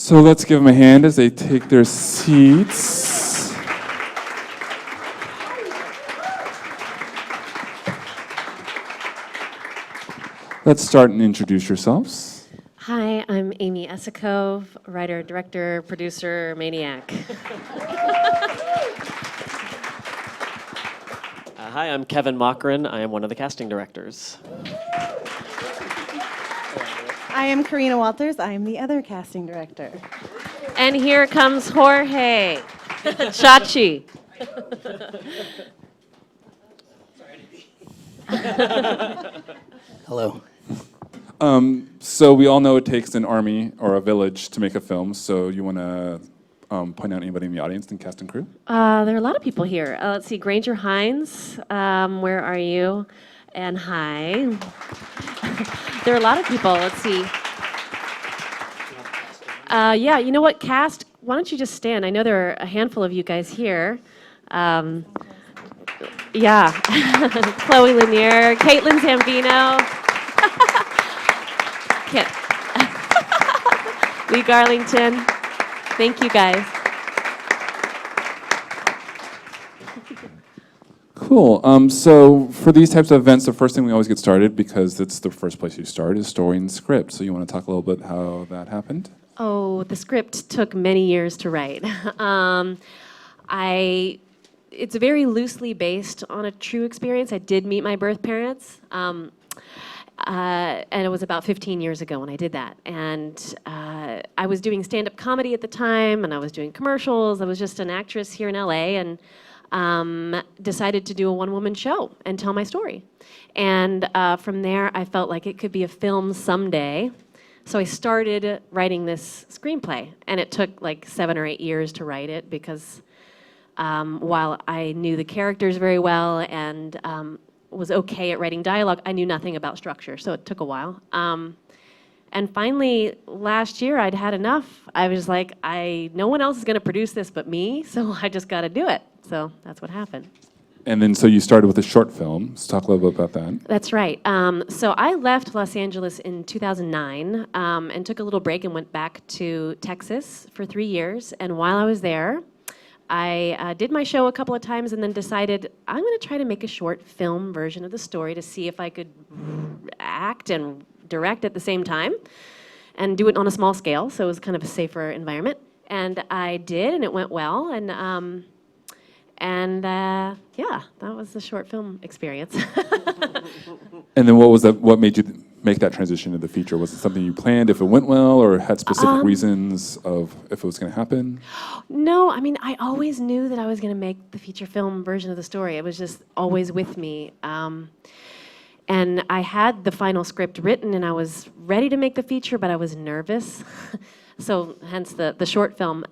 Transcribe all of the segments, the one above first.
So let's give them a hand as they take their seats. Let's start and introduce yourselves. Hi, I'm Amy Esacove, writer, director, producer, maniac. Hi, I'm Kevin Mockrin. I am one of the casting directors. I am Karina Walters. I am the other casting director. And here comes Jorge. Chachi. Hello. So we all know it takes an army or a village to make a film. So you want to point out anybody in the audience and cast and crew? There are a lot of people here. Let's see, Granger Hines, where are you? And hi. There are a lot of people. Let's see. Yeah, you know what, cast, why don't you just stand? I know there are a handful of you guys here. Yeah. Chloe Lanier, Caitlin Zambino. Lee Garlington. Thank you, guys. Cool. So for these types of events, the first thing we always get started, because it's the first place you start, is story and script. So you want to talk a little bit how that happened? Oh, the script took many years to write. It's very loosely based on a true experience. I did meet my birth parents, and it was about 15 years ago when I did that. And I was doing stand-up comedy at the time, and I was doing commercials. I was just an actress here in LA, and decided to do a one-woman show and tell my story. And from there, I felt like it could be a film someday. So I started writing this screenplay, and it took like 7 or 8 years to write it because while I knew the characters very well and was okay at writing dialogue, I knew nothing about structure, so it took a while. And finally, last year, I'd had enough. I was like, no one else is going to produce this but me, so I just got to do it. So that's what happened. And then so you started with a short film. Let's talk a little bit about that. That's right. So I left Los Angeles in 2009 and took a little break and went back to Texas for 3 years. And while I was there, I did my show a couple of times and then decided I'm going to try to make a short film version of the story to see if I could act and direct at the same time and do it on a small scale. So it was kind of a safer environment. And I did, and it went well. And yeah, that was the short film experience. And then what made you make that transition to the feature? Was it something you planned if it went well, or had specific reasons of if it was going to happen? No, I mean, I always knew that I was going to make the feature film version of the story. It was just always with me. And I had the final script written, and I was ready to make the feature, but I was nervous. So hence the short film.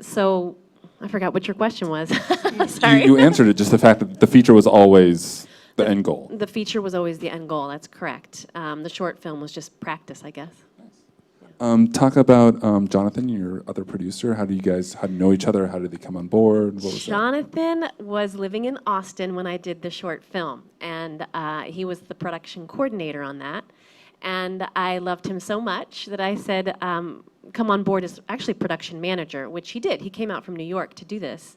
So I forgot what your question was. Sorry. You answered it, just the fact that the feature was always the end goal. The feature was always the end goal, that's correct. The short film was just practice, I guess. Talk about Jonathan, your other producer. How do you know each other? How did they come on board? What was Jonathan was living in Austin when I did the short film, and he was the production coordinator on that. And I loved him so much that I said, come on board as actually production manager, which he did. He came out from New York to do this.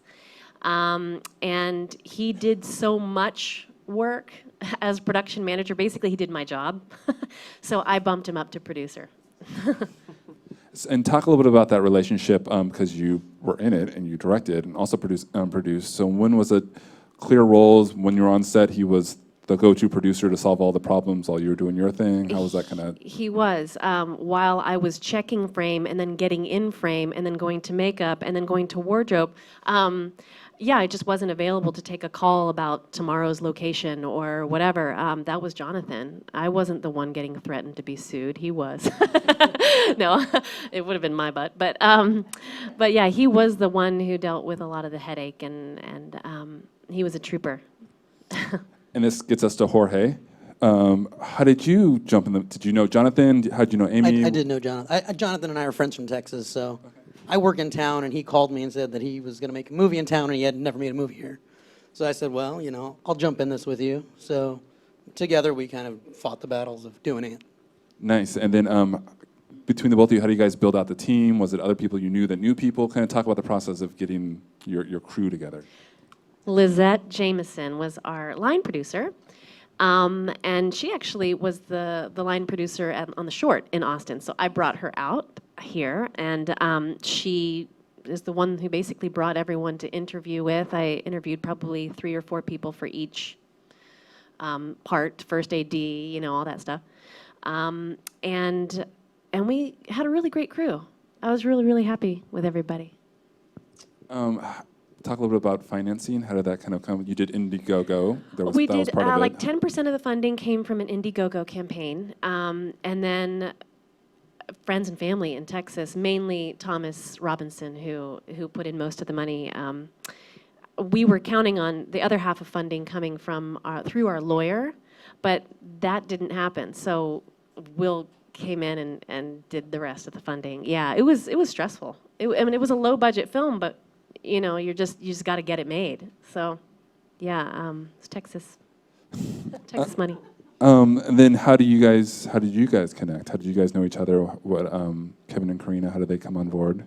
And he did so much work as production manager. Basically, he did my job. So I bumped him up to producer. And talk a little bit about that relationship, because you were in it and you directed and also produced. So when was it clear roles? When you were on set, he was the go-to producer to solve all the problems while you were doing your thing? How was that kind of? He was. While I was checking frame and then getting in frame and then going to makeup and then going to wardrobe, yeah, I just wasn't available to take a call about tomorrow's location or whatever. That was Jonathan. I wasn't the one getting threatened to be sued. He was. No, it would have been my butt. But yeah, he was the one who dealt with a lot of the headache, and he was a trooper. And this gets us to Jorge. How did you jump in did you know Jonathan? How did you know Amy? I did know Jonathan. Jonathan and I are friends from Texas, so I work in town, and he called me and said that he was going to make a movie in town, and he had never made a movie here. So I said, well, I'll jump in this with you. So together we kind of fought the battles of doing it. Nice. And then between the both of you, how do you guys build out the team? Was it other people you knew that knew people? Kind of talk about the process of getting your crew together. Lizette Jameson was our line producer. And she actually was the line producer on the short in Austin. So I brought her out here, and she is the one who basically brought everyone to interview with. I interviewed probably 3 or 4 people for each part, first AD, you know, all that stuff. And we had a really great crew. I was really, really happy with everybody. Talk a little bit about financing. How did that kind of come? You did Indiegogo. That was part of it. Like 10% of the funding came from an Indiegogo campaign, and then friends and family in Texas, mainly Thomas Robinson, who put in most of the money. We were counting on the other half of funding coming from through our lawyer, but that didn't happen. So Will came in and did the rest of the funding. Yeah, it was stressful. I mean, it was a low budget film, but you know, you just got to get it made. So, yeah, it's Texas money. And then how did you guys connect? How did you guys know each other? What Kevin and Karina, how did they come on board?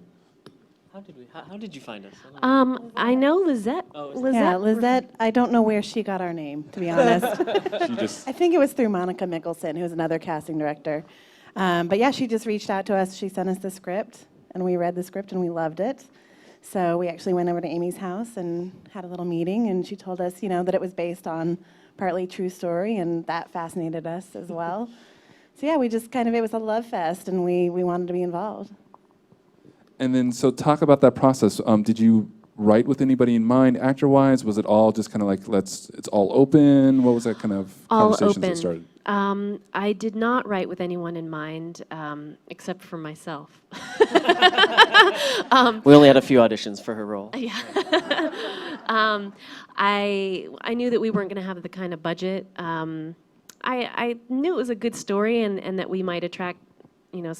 How did you find us? I know Lizette. Yeah, Lizette, I don't know where she got our name, to be honest. I think it was through Monica Mickelson, who's another casting director. But yeah, she just reached out to us. She sent us the script, and we read the script, and we loved it. So we actually went over to Amy's house and had a little meeting, and she told us, you know, that it was based on partly true story, and that fascinated us as well. So yeah, we just it was a love fest, and we wanted to be involved. And then, so talk about that process. Did you write with anybody in mind, actor-wise? Was it all just kind of like, it's all open? What was that kind of conversations that started? I did not write with anyone in mind, except for myself. We only had a few auditions for her role. Yeah. I knew that we weren't going to have the kind of budget. I knew it was a good story and that we might attract, you know,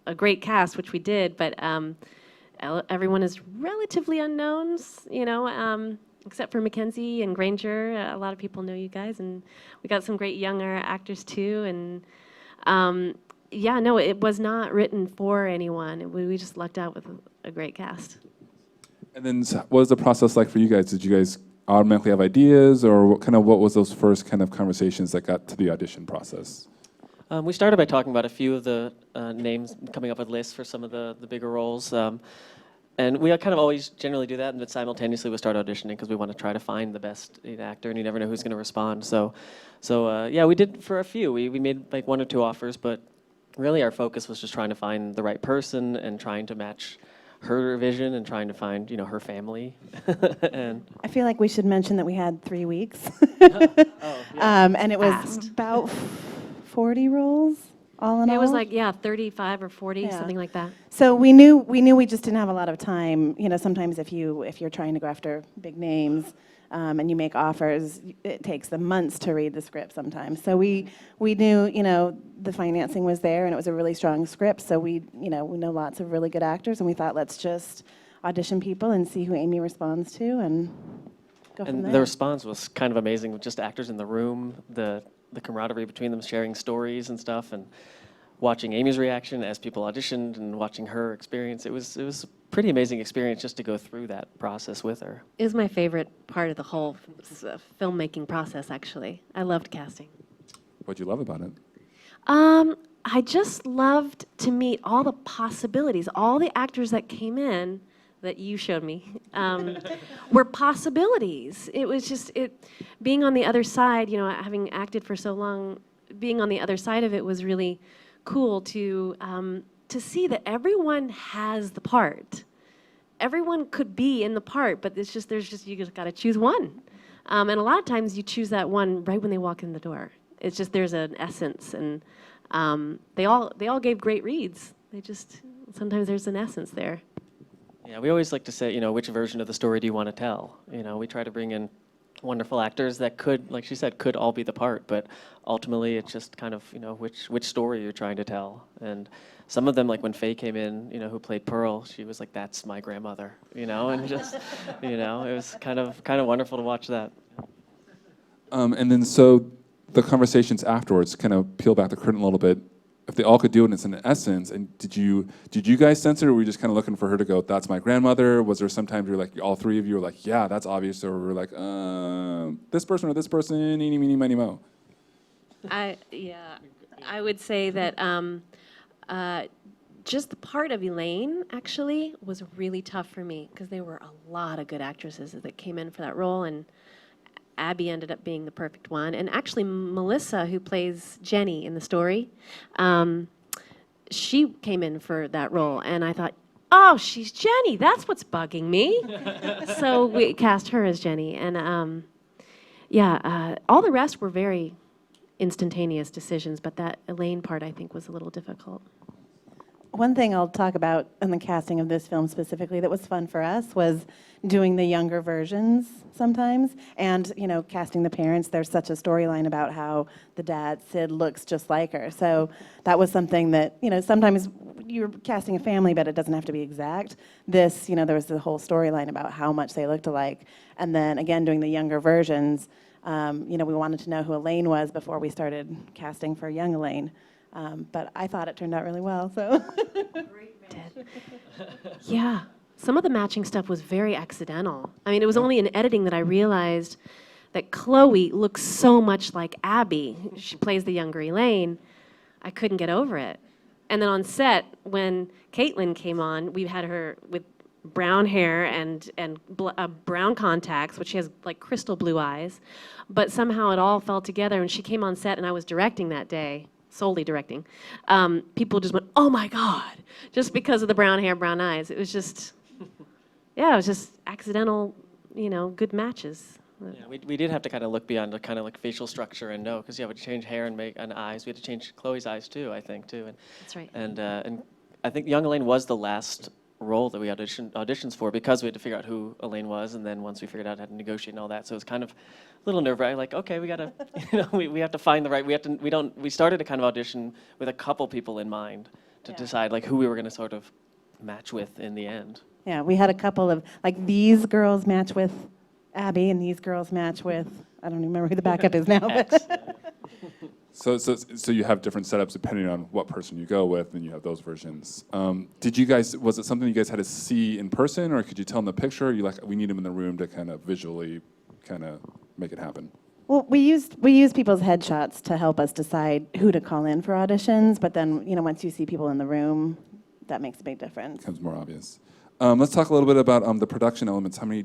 a great cast, which we did. But everyone is relatively unknowns, you know. Except for Mackenzie and Granger, a lot of people know you guys, and we got some great younger actors too. And yeah, no, it was not written for anyone. We just lucked out with a great cast. And then, what was the process like for you guys? Did you guys automatically have ideas, or what was those first kind of conversations that got to the audition process? We started by talking about a few of the names, coming up with lists for some of the bigger roles. And we kind of always generally do that, and then simultaneously we start auditioning because we want to try to find the best actor, and you never know who's going to respond. So yeah, we did for a few. We made like 1 or 2 offers, but really our focus was just trying to find the right person and trying to match her vision and trying to find, you know, her family. And I feel like we should mention that we had 3 weeks. yeah. And it was about 40 roles. All in all? It was like, yeah, 35 or 40, Yeah. something like that. So we knew we just didn't have a lot of time. You know, sometimes if you're trying to go after big names and you make offers, it takes them months to read the script sometimes. So we knew, you know, the financing was there and it was a really strong script. So we know lots of really good actors, and we thought, let's just audition people and see who Amy responds to and go from there. And the response was kind of amazing with just actors in the room, the camaraderie between them, sharing stories and stuff, and watching Amy's reaction as people auditioned and watching her experience. It was a pretty amazing experience just to go through that process with her. It was my favorite part of the whole filmmaking process, actually. I loved casting. What'd you love about it? I just loved to meet all the possibilities. All the actors that came in that you showed me were possibilities. It was just being on the other side, you know, having acted for so long, being on the other side of it was really cool to see that everyone has the part. Everyone could be in the part, but you just got to choose one. And a lot of times you choose that one right when they walk in the door. It's just there's an essence, and they all gave great reads. Sometimes there's an essence there. Yeah, we always like to say, you know, which version of the story do you want to tell? You know, we try to bring in wonderful actors that could, like she said, could all be the part, but ultimately it's just kind of, you know, which story you're trying to tell. And some of them, like when Faye came in, you know, who played Pearl, she was like, that's my grandmother, you know, and just, you know, it was kind of wonderful to watch that. And then, so the conversations afterwards, kind of peel back the curtain a little bit. if they all could do it, it's an essence. And did you guys sense it, or were you just kind of looking for her to go, that's my grandmother? Was there sometimes you're like, all three of you were like, yeah, that's obvious, or we're like, this person or this person, eeny, meeny, miny, mo? I would say that just the part of Elaine actually was really tough for me because there were a lot of good actresses that came in for that role, and Abby ended up being the perfect one. And actually, Melissa, who plays Jenny in the story, she came in for that role, and I thought, oh, she's Jenny. That's what's bugging me. So we cast her as Jenny, and all the rest were very instantaneous decisions, but that Elaine part I think was a little difficult. One thing I'll talk about in the casting of this film specifically that was fun for us was doing the younger versions sometimes, and casting the parents. There's such a storyline about how the dad, Sid, looks just like her. So that was something that, sometimes you're casting a family, but it doesn't have to be exact. This, there was the whole storyline about how much they looked alike. And then again, doing the younger versions, we wanted to know who Elaine was before we started casting for young Elaine. But I thought it turned out really well, so. Yeah, some of the matching stuff was very accidental. I mean, it was only in editing that I realized that Chloe looks so much like Abby. She plays the younger Elaine. I couldn't get over it. And then on set, when Caitlin came on, we had her with brown hair and brown contacts, which she has like crystal blue eyes. But somehow it all fell together, and she came on set, and I was directing that day. Solely directing, people just went, oh my God, just because of the brown hair, brown eyes. It was just, it was just accidental, good matches. Yeah, we did have to kind of look beyond the kind of like facial structure and know, because you have to change hair and make eyes. We had to change Chloe's eyes too, I think, too. And, That's right. And I think young Elaine was the last role that we auditions for, because we had to figure out who Elaine was, and then once we figured out how to negotiate and all that, so it was kind of a little nerve-wracking. Like, okay, we gotta, we have to find the right. We started a kind of audition with a couple people in mind to decide like who we were going to sort of match with in the end. Yeah, we had a couple of, like, these girls match with Abby, and these girls match with, I don't even remember who the backup is now. But So you have different setups depending on what person you go with, and you have those versions. Was it something you guys had to see in person, or could you tell in the picture? You like, we need them in the room to kind of visually kind of make it happen? Well, we used people's headshots to help us decide who to call in for auditions, but then, once you see people in the room, that makes a big difference. Becomes more obvious. Let's talk a little bit about the production elements. How many,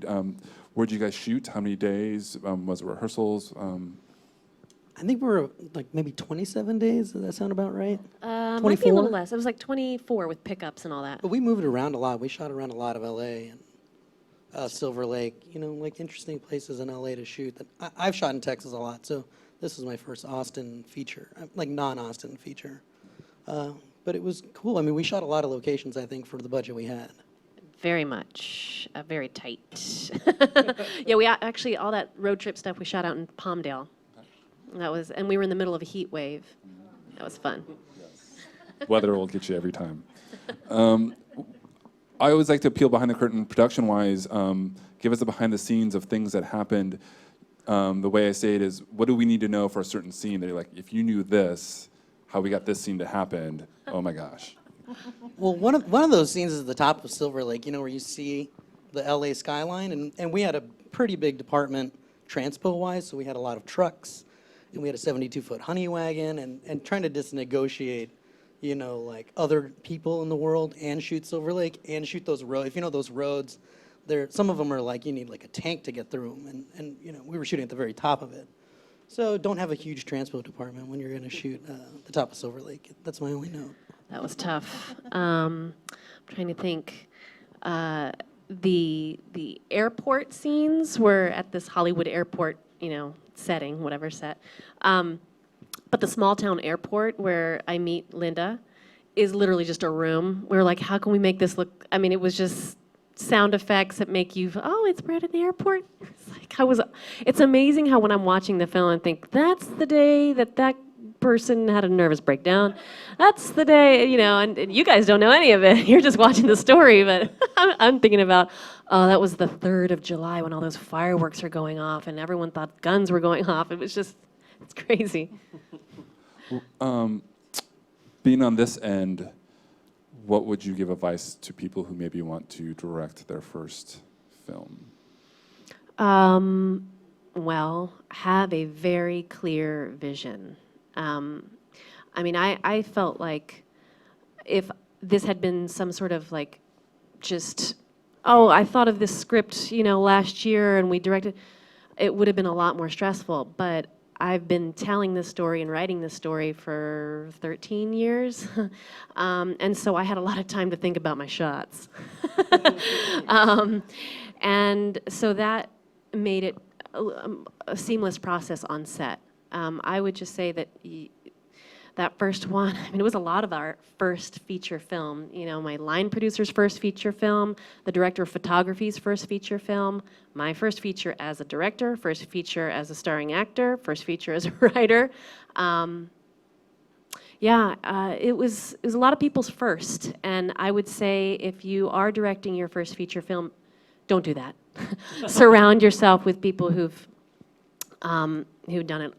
where did you guys shoot? How many days? Was it rehearsals? I think we were like maybe 27 days. Does that sound about right? Might be a little less. It was like 24 with pickups and all that. But we moved around a lot. We shot around a lot of LA and Silver Lake, like interesting places in LA to shoot. That I've shot in Texas a lot, so this was my first Austin feature, like non-Austin feature. But it was cool. I mean, we shot a lot of locations, I think, for the budget we had. Very much, very tight. Yeah, we actually, all that road trip stuff we shot out in Palmdale. And we were in the middle of a heat wave. That was fun. Weather will get you every time. I always like to peel behind the curtain production-wise, give us a behind the scenes of things that happened. The way I say it is, what do we need to know for a certain scene that you're like, if you knew this, how we got this scene to happen, oh my gosh. Well, one of those scenes is at the top of Silver Lake, where you see the LA skyline, and we had a pretty big department transpo-wise, so we had a lot of trucks, and we had a 72-foot honey wagon, and trying to just negotiate, like other people in the world, and shoot Silver Lake, and shoot those roads. If you know those roads, some of them are like you need like a tank to get through them, and we were shooting at the very top of it. So don't have a huge transport department when you're going to shoot the top of Silver Lake. That's my only note. That was tough. I'm trying to think. The airport scenes were at this Hollywood airport, setting, whatever set. But the small town airport where I meet Linda is literally just a room. We were like, how can we make this look? I mean, it was just sound effects that make you, oh, it's right at the airport. It's like it's amazing how when I'm watching the film, I think that's the day that person had a nervous breakdown. That's the day, and you guys don't know any of it. You're just watching the story, but I'm thinking about, oh, that was the 3rd of July when all those fireworks are going off and everyone thought guns were going off. It was just, it's crazy. being on this end, what would you give advice to people who maybe want to direct their first film? Well, have a very clear vision. I mean, I felt like if this had been some sort of like just, oh, I thought of this script, last year and we directed, it would have been a lot more stressful. But I've been telling this story and writing this story for 13 years. And so I had a lot of time to think about my shots. And so that made it a seamless process on set. I would just say that that first one, I mean, it was a lot of our first feature film. My line producer's first feature film, the director of photography's first feature film, my first feature as a director, first feature as a starring actor, first feature as a writer. It was a lot of people's first. And I would say if you are directing your first feature film, don't do that. Surround yourself with people who've done it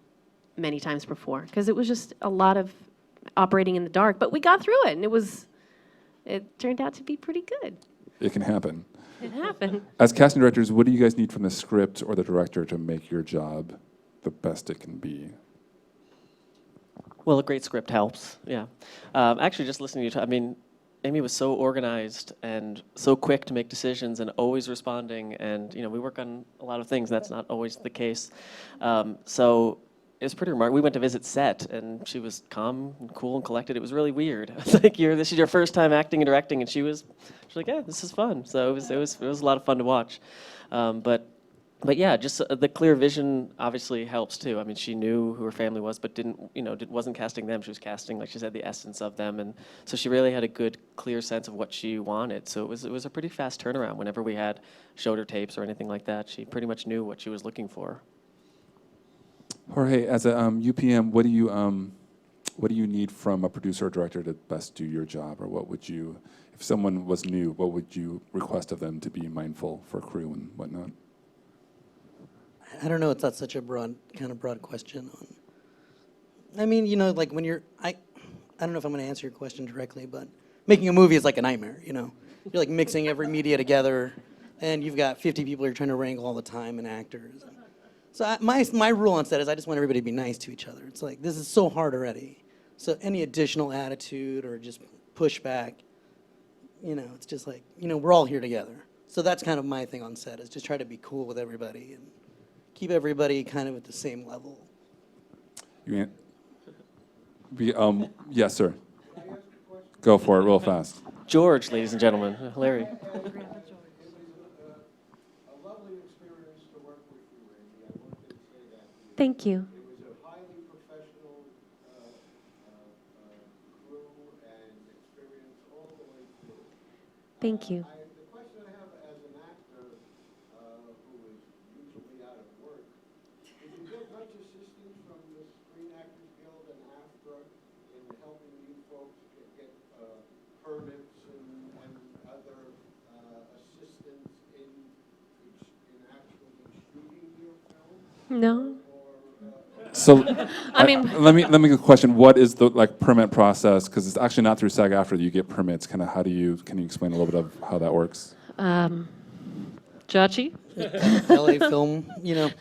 many times before, because it was just a lot of operating in the dark. But we got through it, and it turned out to be pretty good. It can happen. It happened. As casting directors, what do you guys need from the script or the director to make your job the best it can be? Well, a great script helps, yeah. Actually, just listening to you talk, I mean, Amy was so organized and so quick to make decisions and always responding. And, we work on a lot of things. That's not always the case. So it was pretty remarkable. We went to visit set, and she was calm and cool and collected. It was really weird. I was like, this is your first time acting and directing, and she was like, yeah, this is fun. So it was a lot of fun to watch. But yeah, just the clear vision obviously helps too. I mean, she knew who her family was, but wasn't casting them. She was casting, like she said, the essence of them, and so she really had a good, clear sense of what she wanted. So it was a pretty fast turnaround. Whenever we showed her tapes or anything like that, she pretty much knew what she was looking for. Jorge, as a UPM, what do you need from a producer or director to best do your job, or what would you, if someone was new, what would you request of them to be mindful for crew and whatnot? I don't know. It's not such a broad question. I mean, like when I don't know if I'm going to answer your question directly, but making a movie is like a nightmare. You're like mixing every media together, and you've got 50 people you're trying to wrangle all the time, and actors. So my rule on set is I just want everybody to be nice to each other. It's like this is so hard already. So any additional attitude or just pushback, it's just like we're all here together. So that's kind of my thing on set is just try to be cool with everybody and keep everybody kind of at the same level. Yes, sir. Go for it real fast. George, ladies and gentlemen, Larry. Thank you. It was a highly professional crew and experience all the way through. Thank you. The question I have as an actor who is usually out of work, did you get much assistance from the Screen Actors Guild and AFTRA in helping you folks get permits and other assistance in actually shooting your film? No. So, I mean, let me get a question. What is the permit process? Because it's actually not through SAG-AFTRA that you get permits. Kind of can you explain a little bit of how that works? Chachi? LA film, Yep.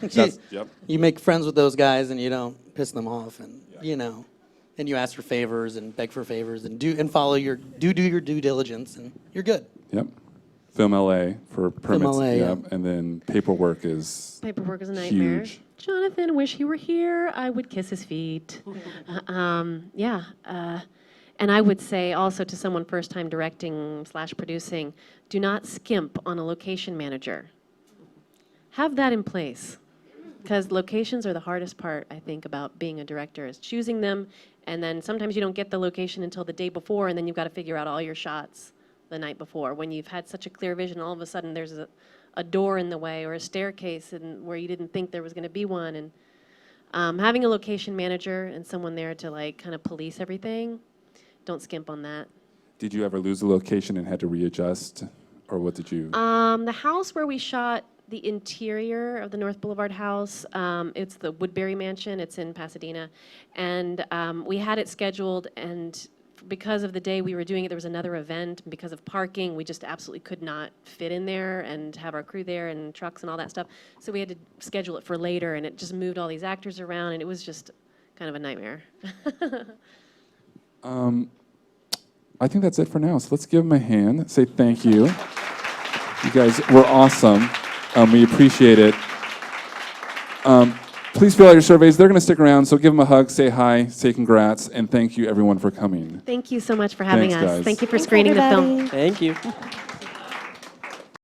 you make friends with those guys and you don't piss them off, and and you ask for favors and beg for favors and do your due diligence, and you're good. Yep. Film LA for permits. LA, yeah. And then paperwork is a nightmare. huge. Jonathan, wish he were here. I would kiss his feet. And I would say also to someone first time directing / producing, do not skimp on a location manager. Have that in place. Because locations are the hardest part, I think, about being a director, is choosing them. And then sometimes you don't get the location until the day before, and then you've got to figure out all your shots the night before. When you've had such a clear vision, all of a sudden there's a door in the way or a staircase where you didn't think there was going to be one. And having a location manager and someone there to kind of police everything, don't skimp on that. Did you ever lose the location and had to readjust, or what did you? The house where we shot the interior of the North Boulevard house, it's the Woodbury Mansion. It's in Pasadena, and we had it scheduled and because of the day we were doing it, there was another event. And because of parking, we just absolutely could not fit in there and have our crew there and trucks and all that stuff. So we had to schedule it for later, and it just moved all these actors around, and it was just kind of a nightmare. I think that's it for now. So let's give them a hand. Say thank you. You guys were awesome. We appreciate it. Please fill out your surveys. They're going to stick around, so give them a hug, say hi, say congrats, and thank you everyone for coming. Thank you so much for having Thanks, us. guys. Thank you for Thanks, screening the film. everybody. Thank you.